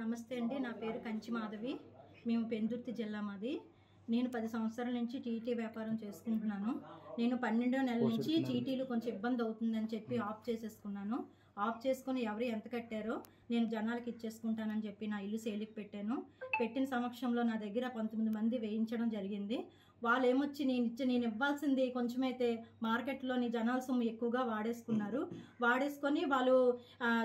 నమస్తే అండి. నా పేరు కంచి మాధవి. మేము పెందుర్తి జిల్లా మాది. నేను 10 సంవత్సరాల నుంచి చీటీ వ్యాపారం చేసుకుంటున్నాను. నేను 12వ నెల నుంచి చీటీలు కొంచెం ఇబ్బంది అవుతుందని చెప్పి ఆఫ్ చేసేసుకున్నాను. ఆఫ్ చేసుకొని ఎవరు ఎంత కట్టారో నేను జనాలకి ఇచ్చేసుకుంటానని చెప్పి నా ఇల్లు సేల్కి పెట్టాను. పెట్టిన సమక్షంలో నా దగ్గర 19 మంది వేయించడం జరిగింది. వాళ్ళు ఏమొచ్చి నేను ఇవ్వాల్సింది కొంచెమైతే మార్కెట్లోని జనాల సొమ్ము ఎక్కువగా వాడేసుకొని వాళ్ళు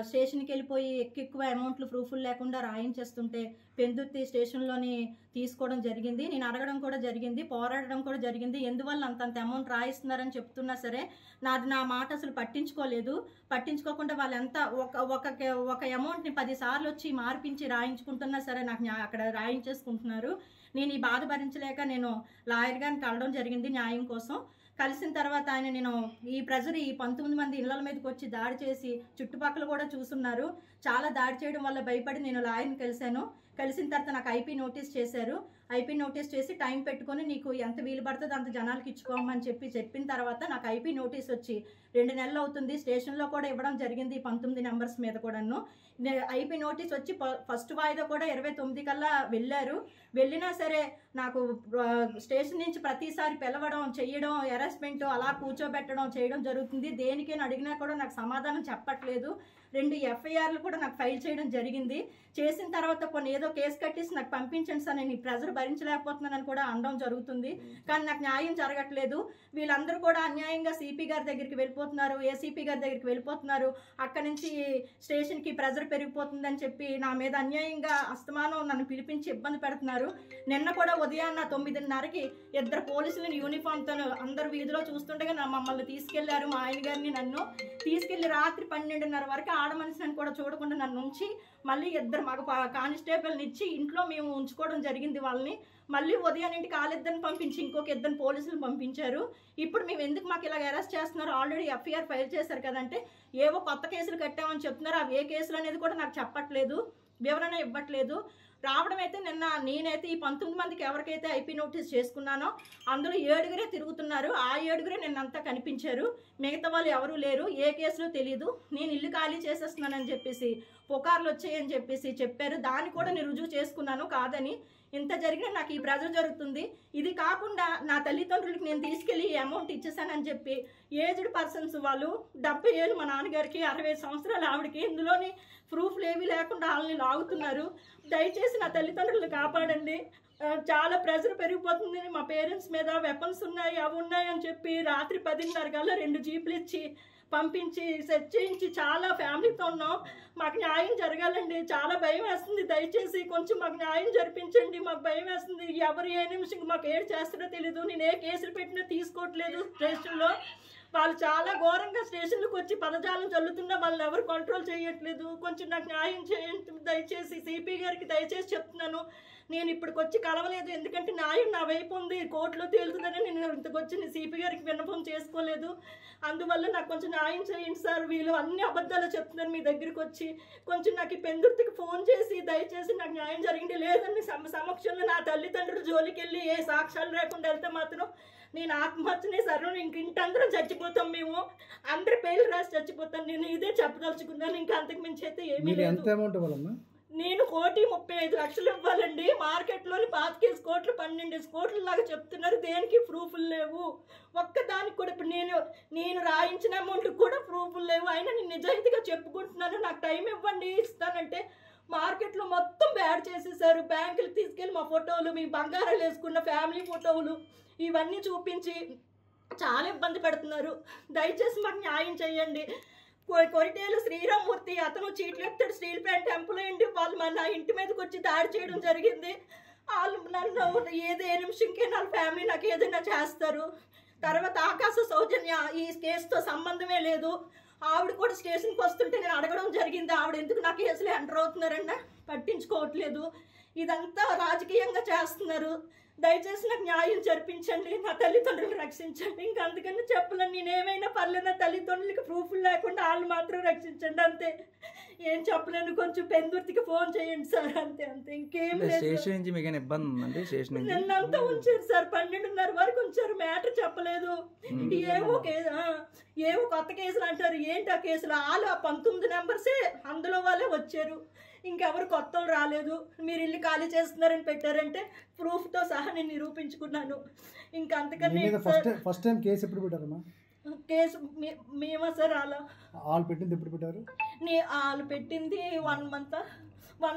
స్టేషన్కి వెళ్ళిపోయి ఎక్కువ అమౌంట్లు ప్రూఫ్లు లేకుండా రాయించేస్తుంటే పెందుర్తి స్టేషన్లోని తీసుకోవడం జరిగింది. నేను అడగడం కూడా జరిగింది, పోరాడడం కూడా జరిగింది. ఎందువల్ల అంతంత అమౌంట్ రాయిస్తున్నారని చెప్తున్నా సరే నా మాట అసలు పట్టించుకోకుండా వాళ్ళు ఎంత ఒక అమౌంట్ని 10 సార్లు వచ్చి మార్పించి రాయించుకుంటున్నా సరే నాకు అక్కడ రాయించేసుకుంటున్నారు. నేను ఈ బాధ భరించలేక నేను లాయర్ గారిని కలవడం జరిగింది న్యాయం కోసం. కలిసిన తర్వాత ఆయన నేను ఈ 19 మంది ఇళ్ల మీదకి వచ్చి దాడి చేసి చుట్టుపక్కల కూడా చూస్తున్నారు. చాలా దాడి చేయడం వల్ల భయపడి నేను లాయర్ని కలిసిన తర్వాత నాకు ఐపీ నోటీస్ చేశారు. ఐపీ నోటీస్ చేసి టైం పెట్టుకొని నీకు ఎంత వీలు పడుతుందో అంత జనాలకి ఇచ్చుకోమని చెప్పిన తర్వాత నాకు ఐపీ నోటీస్ వచ్చి 2 నెలలు అవుతుంది. స్టేషన్లో కూడా ఇవ్వడం జరిగింది 19 నెంబర్స్ మీద కూడాను. ఐపీ నోటీస్ వచ్చి ఫస్ట్ వాయిదా కూడా 29 కల్లా వెళ్ళినా సరే నాకు స్టేషన్ నుంచి ప్రతిసారి పిలవడం చేయడం హెరాస్మెంట్ అలా కూర్చోబెట్టడం చేయడం జరుగుతుంది. దేనికైనా అడిగినా కూడా నాకు సమాధానం చెప్పట్లేదు. 2 ఎఫ్ఐఆర్లు కూడా నాకు ఫైల్ చేయడం జరిగింది. చేసిన తర్వాత కొన్ని ఏదో కేసు కట్టేసి నాకు పంపించండి సార్, నేను ఈ ప్రెజర్ భరించలేకపోతున్నానని కూడా అనడం జరుగుతుంది. కానీ నాకు న్యాయం జరగట్లేదు. వీళ్ళందరూ కూడా అన్యాయంగా సిపి గారి దగ్గరికి వెళ్ళిపోతున్నారు, ఏసీపీ గారి దగ్గరికి వెళ్ళిపోతున్నారు. అక్కడి నుంచి స్టేషన్కి ప్రెజర్ పెరిగిపోతుందని చెప్పి నా మీద అన్యాయంగా అస్తమానం నన్ను పిలిపించి ఇబ్బంది పెడుతున్నారు. నిన్న కూడా ఉదయాన్న 9:30కి 2 పోలీసులను యూనిఫామ్తో అందరు వీధిలో చూస్తుండగా మమ్మల్ని తీసుకెళ్లారు. మా ఆయన గారిని నన్ను తీసుకెళ్లి రాత్రి 12:30 వరకు ఆడ మనిషిని కూడా చూడకుండా నన్ను ఉంచి మళ్ళీ 2 మగ కానిస్టేబుల్ని ఇచ్చి ఇంట్లో మేము ఉంచుకోవడం జరిగింది వాళ్ళని. మళ్ళీ ఉదయాన్నింటికి వాళ్ళిద్దరిని పంపించి ఇంకొక 2 పోలీసులు పంపించారు. ఇప్పుడు మేము ఎందుకు మాకు ఇలా అరెస్ట్ చేస్తున్నారు, ఆల్రెడీ ఎఫ్ఐఆర్ ఫైల్ చేశారు కదంటే ఏవో కొత్త కేసులు కట్టామని చెప్తున్నారు. అవి ఏ కేసులు అనేది కూడా నాకు చెప్పట్లేదు, వివరణ ఇవ్వట్లేదు. రావడం అయితే నేనైతే ఈ 19 మందికి ఎవరికైతే ఐపీ నోటీస్ చేసుకున్నానో అందులో 7గురే తిరుగుతున్నారు. ఆ 7గురే నిన్నంతా కనిపించారు. మిగతా వాళ్ళు ఎవరూ లేరు, ఏ కేసులో తెలీదు. నేను ఇల్లు ఖాళీ చేసేస్తున్నానని చెప్పేసి పుకార్లు వచ్చాయని చెప్పేసి చెప్పారు. దాన్ని కూడా నేను రుజువు చేసుకున్నాను కాదని. ఇంత జరిగినా నాకు ఈ ప్రెజర్ జరుగుతుంది. ఇది కాకుండా నా తల్లిదండ్రులకి నేను తీసుకెళ్ళి ఈ అమౌంట్ ఇచ్చేసానని చెప్పి ఏజ్డ్ పర్సన్స్ వాళ్ళు 70 ఏళ్ళు మా నాన్నగారికి, 65 సంవత్సరాలు ఆవిడకి, ఇందులోని ప్రూఫ్లు ఏమీ లేకుండా వాళ్ళని లాగుతున్నారు. దయచేసి నా తల్లిదండ్రులను కాపాడండి. చాలా ప్రెజర్ పెరిగిపోతుంది మా పేరెంట్స్ మీద. వెపన్స్ ఉన్నాయి, అవి ఉన్నాయి అని చెప్పి రాత్రి 10:30 కల్లా 2 జీపులు ఇచ్చి పంపించి సెట్ చేయించి చాలా ఫ్యామిలీతో ఉన్నాం. మాకు న్యాయం జరగాలండి. చాలా భయం వేస్తుంది. దయచేసి కొంచెం మాకు న్యాయం జరిపించండి. మాకు భయం వేస్తుంది. ఎవరు ఏ నిమిషం మాకు ఏడు చేస్తారో తెలీదు. నేను ఏ కేసులు పెట్టినా తీసుకోవట్లేదు స్టేషన్లో. వాళ్ళు చాలా ఘోరంగా స్టేషన్లకు వచ్చి పదజాలం చల్లుతున్నా వాళ్ళని ఎవరు కంట్రోల్ చేయట్లేదు. కొంచెం నాకు న్యాయం చేయండి దయచేసి. సిపి గారికి దయచేసి చెప్తున్నాను. నేను ఇప్పటికి వచ్చి కలవలేదు, ఎందుకంటే న్యాయం నా వైపు ఉంది, కోర్టులో తేలుతుందని నేను ఇంతకొచ్చి సిపి గారికి విన్నపం చేసుకోలేదు. అందువల్ల నాకు కొంచెం న్యాయం చేయండి సార్. వీళ్ళు అన్ని అబద్ధాలు చెప్తున్నారు మీ దగ్గరికి వచ్చి. కొంచెం నాకు ఈ పెందుర్తికి ఫోన్ చేసి దయచేసి నాకు న్యాయం జరిగింది. లేదని సమక్షంలో నా తల్లిదండ్రులు జోలికి వెళ్ళి ఏ సాక్ష్యాలు లేకుండా వెళ్తే మాత్రం నేను ఆత్మహత్యనే సరే ఇంకందరం చచ్చిపోతాం. మేము అందరి పేర్లు రాసి చచ్చిపోతాను. నేను ఇదే చెప్పదలుచుకున్నాను. ఇంకా అంతకు మించి అయితే ఏమీ లేదు. నేను 1,35,00,000 ఇవ్వాలండి. మార్కెట్లోని 25 కోట్లు 12 కోట్ల లాగా చెప్తున్నారు. దేనికి ప్రూఫ్లు లేవు. ఒక్కదానికి కూడా ఇప్పుడు నేను రాయించిన అమౌంట్ కూడా ప్రూఫ్లు లేవు. అయినా నేను నిజాయితీగా చెప్పుకుంటున్నాను. నాకు టైం ఇవ్వండి, ఇస్తానంటే మార్కెట్లో మొత్తం బ్యాడ్ చేసేసారు. బ్యాంకులు తీసుకెళ్ళి మా ఫోటోలు, మీ బంగారాలు వేసుకున్న ఫ్యామిలీ ఫోటోలు ఇవన్నీ చూపించి చాలా ఇబ్బంది పెడుతున్నారు. దయచేసి మాకు న్యాయం చేయండి. కొరిటేలు శ్రీరామ్మూర్తి అతను చీట్లు ఎత్తాడు, స్టీల్ ప్లాంట్ ఎంప్లాయీ. వాళ్ళు మన ఇంటి మీదకి వచ్చి దాడి చేయడం జరిగింది. వాళ్ళు నన్ను ఏ నిమిషంకే నా ఫ్యామిలీ నాకు ఏదైనా చేస్తారు. తర్వాత ఆకాశ సౌజన్య ఈ కేసుతో సంబంధమే లేదు. ఆవిడ కూడా స్టేషన్కి వస్తుంటే నేను అడగడం జరిగింది, ఆవిడ ఎందుకు నా కేసులో ఎంటర్ అవుతున్నారన్న పట్టించుకోవట్లేదు. ఇదంతా రాజకీయంగా చేస్తున్నారు. దయచేసి నాకు న్యాయం జరిపించండి, నా తల్లిదండ్రులు రక్షించండి. ఇంకా అందుకని చెప్పలేను. నేనేమైనా పర్లేదు, నా తల్లిదండ్రులకి ప్రూఫ్లు లేకుండా వాళ్ళు మాత్రం రక్షించండి, అంతే. ఏం చెప్పలేను. కొంచెం పెందుర్తికి ఫోన్ చేయండి సార్, అంతే ఇంకేం లేదు. నిన్నంతా ఉంచారు సార్, 12:30 వరకు ఉంచారు. మ్యాటర్ చెప్పలేదు. ఏవో కొత్త కేసులు అంటారు. ఏంటి ఆ కేసులు? వాళ్ళు 19 నెంబర్సే అందులో వాళ్ళే వచ్చారు. ఇంకెవరు కొత్త రాలేదు, మీరు ఇల్లు ఖాళీ చేస్తున్నారని పెట్టారంటే ప్రూఫ్తో సహా నేను నిరూపించుకున్నాను. ఇంకా అందుకని ఫస్ట్ టైం కేసు ఎప్పుడు పెట్టారమ్మా? కేసు మేమా సార్ అలా వాళ్ళు పెట్టింది ఎప్పుడు పెట్టారు? వాళ్ళు పెట్టింది 1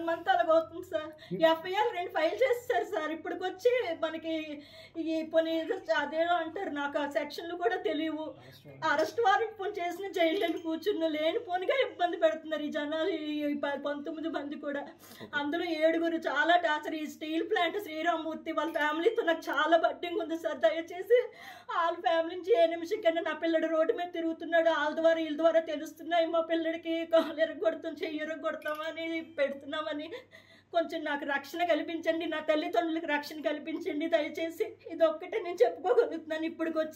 మంత్ అలాగవుతుంది సార్. ఎఫ్ఐఆర్ 2 ఫైల్ చేస్తారు సార్. ఇప్పటికొచ్చి మనకి ఈ పోనీ అదేదో అంటారు, నాకు ఆ సెక్షన్లు కూడా తెలియవు. అరెస్ట్ వారెంట్ పోనీ చేసిన జైలు కూర్చున్న లేని పోనిగా ఇబ్బంది పెడుతున్నారు ఈ జనాలు. 19 మంది కూడా, అందులో 7 చాలా టార్చర్. ఈ స్టీల్ ప్లాంట్ శ్రీరామ్మూర్తి వాళ్ళ ఫ్యామిలీతో నాకు చాలా బడ్డింగ్ ఉంది సార్. దయచేసి వాళ్ళ ఫ్యామిలీ నుంచి ఏ నిమిషంకైనా నా పిల్లడు రోడ్డు మీద తిరుగుతున్నాడు, వాళ్ళ ద్వారా వీళ్ళ ద్వారా తెలుస్తున్నాయి, మా పిల్లడికి కాలు ఎరగొడతాం చెయ్యి ఎరగొడతామని పెడుతున్నామని, కొంచెం నాకు రక్షణ కల్పించండి, నా తల్లిదండ్రులకు రక్షణ కల్పించండి దయచేసి. ఇది ఒక్కటే నేను చెప్పుకోగలుగుతున్నాను ఇప్పటికొచ్చి.